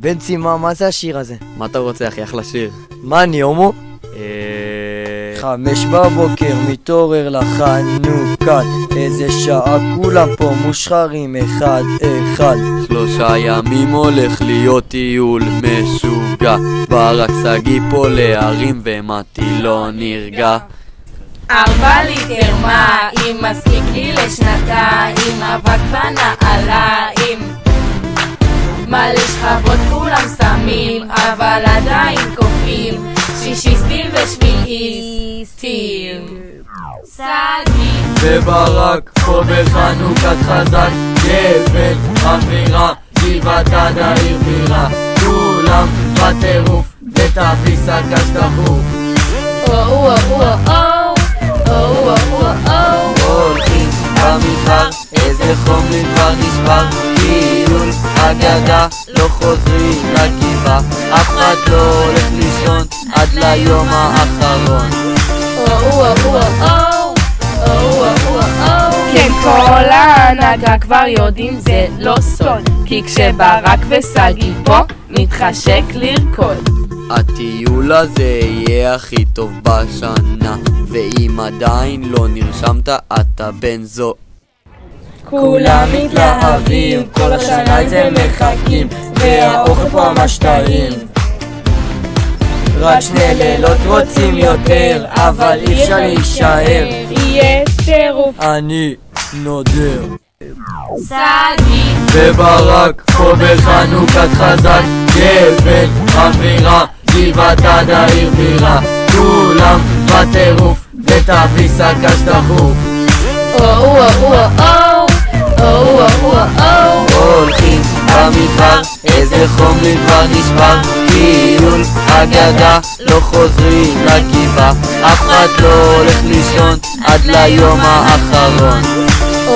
בנצי, מה זה השיר הזה? מה אתה רוצה אחי? אחלה שיר. מה, אני הומו? 5 בבוקר מתעורר לחנוכת, איזה שעה כולם פה מושחרים אחד אחד. 3 ימים הולך להיות טיול משוגע, ברק סגי פה להרים ומתי לא נרגע. 4 ליטר מים מספיק לי לשנתיים, אבק בנעליים, מלא שכבות כולם שמים, אבל עדיין קופאים, שישיסטים ושביעיסטים. סגי וברק פה בחנוכת חזק, גפן, אווירה, גבעת עד העיר בירה, כולם בטירוף ותביא סקש דחוף. הולכים במדבר, איזה חום לי כבר נשבר, טיול אגדה, לא חוזרים לגבעה, אף אחד לא הולך לישון עד ליום האחרון. כן, כל ההנהגה כבר יודעים זה לא סוד, כי כשברק וסגי פה מתחשק לרקוד. הטיול הזה יהיה הכי טוב בשנה, ואם עדיין לא נרשמת אתה בן זו. כולם מתלהבים, כל השנה זה מחכים, והאוכל פה ממש טעים. רק 2 לילות רוצים יותר, אבל אי אפשר להישאר, יהיה טירוף. אני נודר. סגי וברק פה בחנוכת חזק, גפן, אווירה, גבעת עד העיר בירה, כולם בטירוף ותביא סקש דחוף. הולכים במדבר, איזה חום לי כבר נשבר, טיול אגדה, לא חוזרים לגבעה, אף אחד לא הולך לישון עד ליום האחרון. Oh,